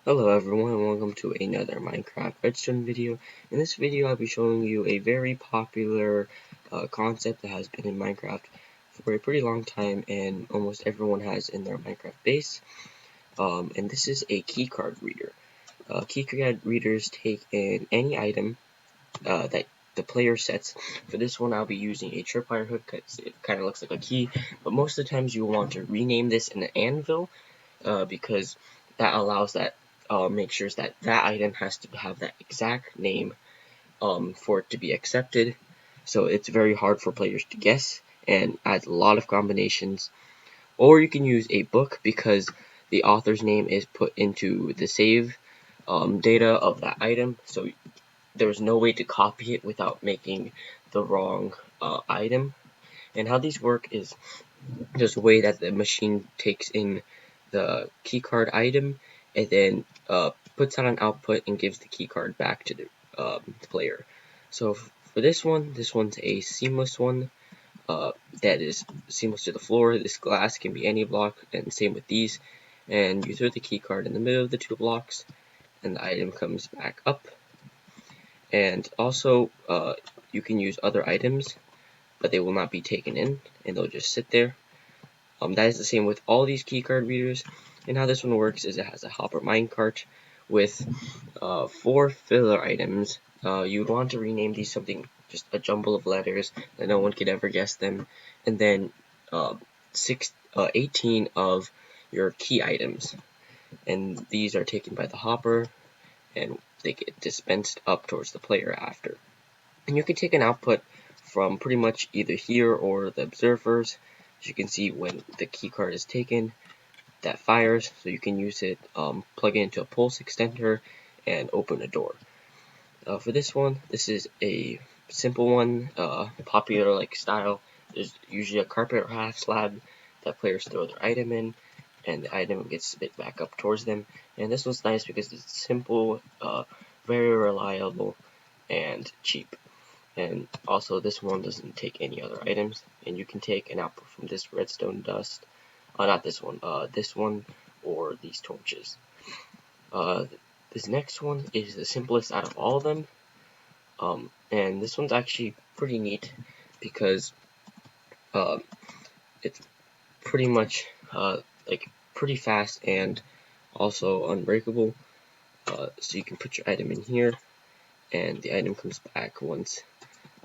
Hello everyone and welcome to another Minecraft Redstone video. In this video I'll be showing you a very popular concept that has been in Minecraft for a pretty long time and almost everyone has in their Minecraft base. And this is a keycard reader. Keycard readers take in any item that the player sets. For this one I'll be using a tripwire hook because it kind of looks like a key, but most of the times you will want to rename this in an anvil because that allows that make sure that that item has to have that exact name for it to be accepted. So it's very hard for players to guess and adds a lot of combinations. Or you can use a book because the author's name is put into the save data of that item. So there's no way to copy it without making the wrong item. And how these work is just a way that the machine takes in the keycard item and then puts out an output and gives the keycard back to the player. So for this one's a seamless one that is seamless to the floor. This glass can be any block, and same with these. And you throw the keycard in the middle of the two blocks, and the item comes back up. And also, you can use other items, but they will not be taken in, and they'll just sit there. That is the same with all these keycard readers. And how this one works is it has a hopper minecart with 4 filler items. You would want to rename these something, just a jumble of letters that no one could ever guess them. And then 18 of your key items. And these are taken by the hopper, and they get dispensed up towards the player after. And you can take an output from pretty much either here or the observers. As you can see, when the keycard is taken, that fires, so you can use it, plug it into a pulse extender, and open a door. For this one, this is a simple one, popular like style. There's usually a carpet or half slab that players throw their item in, and the item gets spit back up towards them. And this one's nice because it's simple, very reliable, and cheap. And also this one doesn't take any other items, and you can take an output from this redstone dust, not this one or these torches. This next one is the simplest out of all of them, and this one's actually pretty neat because it's pretty much like pretty fast and also unbreakable. So you can put your item in here, and the item comes back once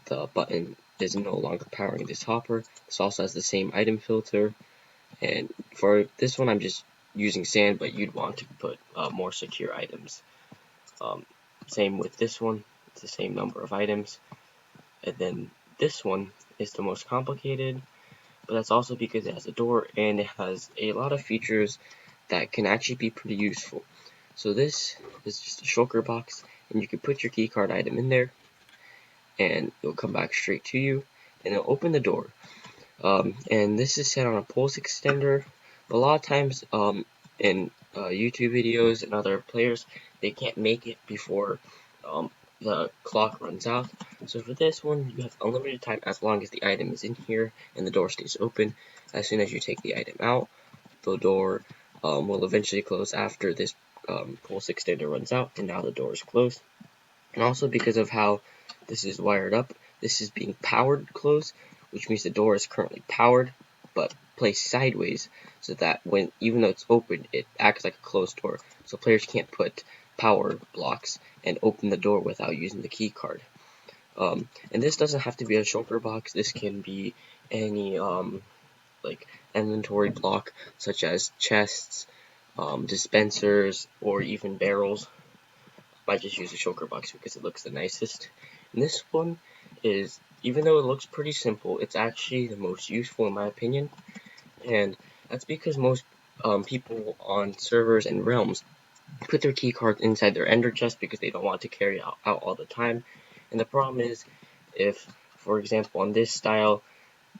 the button is no longer powering this hopper. This also has the same item filter, and for this one I'm just using sand, but you'd want to put more secure items. Same with this one, it's the same number of items. And then this one is the most complicated, but that's also because it has a door and it has a lot of features that can actually be pretty useful. So this is just a shulker box, and you can put your keycard item in there, and it'll come back straight to you, and it'll open the door. And this is set on a pulse extender. But a lot of times in YouTube videos and other players, they can't make it before the clock runs out. So for this one, you have unlimited time as long as the item is in here and the door stays open. As soon as you take the item out, the door will eventually close after this pulse extender runs out, and now the door is closed. And also because of how this is wired up, this is being powered closed, which means the door is currently powered but placed sideways, so that when even though it's open, it acts like a closed door. So players can't put power blocks and open the door without using the key card. And this doesn't have to be a shulker box. This can be any like inventory block, such as chests, dispensers, or even barrels. I just use a shulker box because it looks the nicest. And this one is, even though it looks pretty simple, it's actually the most useful in my opinion. And that's because most people on servers and realms put their keycards inside their ender chest because they don't want to carry out all the time. And the problem is, if, for example, on this style,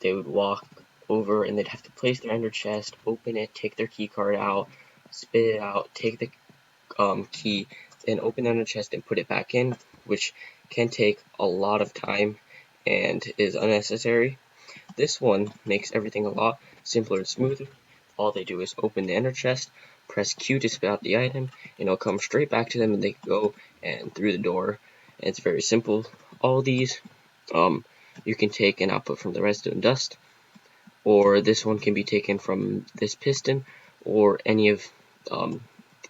they would walk over and they'd have to place their ender chest, open it, take their keycard out, spit it out, take the key, and open the ender chest and put it back in, which can take a lot of time and is unnecessary. This one makes everything a lot simpler and smoother. All they do is open the ender chest, press Q to spit out the item, and it'll come straight back to them, and they can go and through the door. And it's very simple. All these you can take an output from the redstone dust, or this one can be taken from this piston, or any of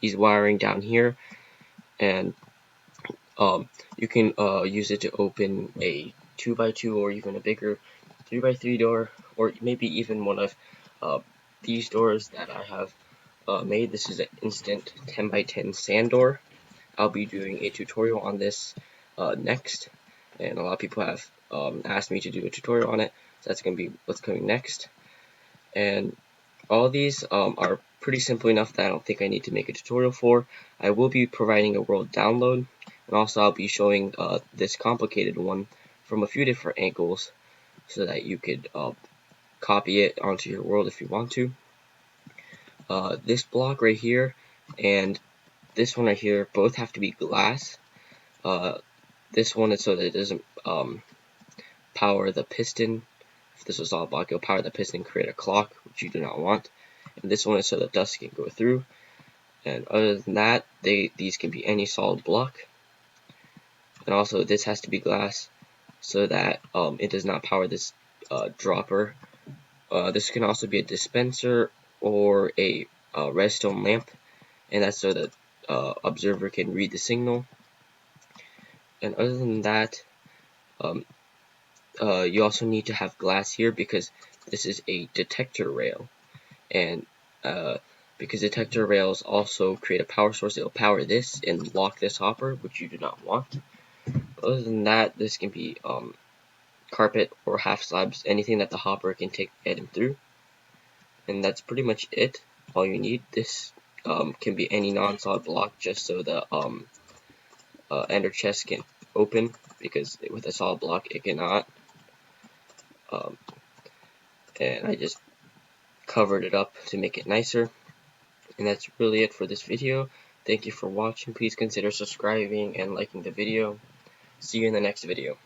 these wiring down here, and you can use it to open a 2x2 or even a bigger 3x3 door, or maybe even one of these doors that I have made. This is an instant 10x10 sand door. I'll be doing a tutorial on this next, and a lot of people have asked me to do a tutorial on it, so that's going to be what's coming next. And all these are pretty simple enough that I don't think I need to make a tutorial for. I will be providing a world download, and also I'll be showing this complicated one from a few different angles so that you could copy it onto your world if you want to. This block right here and this one right here both have to be glass. This one is so that it doesn't power the piston. If this was solid block, it'll power the piston and create a clock, which you do not want. And this one is so the dust can go through. And other than that, these can be any solid block. And also this has to be glass so that it does not power this dropper. This can also be a dispenser or a redstone lamp, and that's so that observer can read the signal. And other than that, you also need to have glass here because this is a detector rail, and because detector rails also create a power source, it'll power this and lock this hopper, which you do not want. Other than that, this can be carpet or half slabs, anything that the hopper can take item through. And that's pretty much it, all you need. This can be any non-solid block just so the ender chest can open, because with a solid block it cannot. And I just covered it up to make it nicer. And that's really it for this video. Thank you for watching. Please consider subscribing and liking the video. See you in the next video.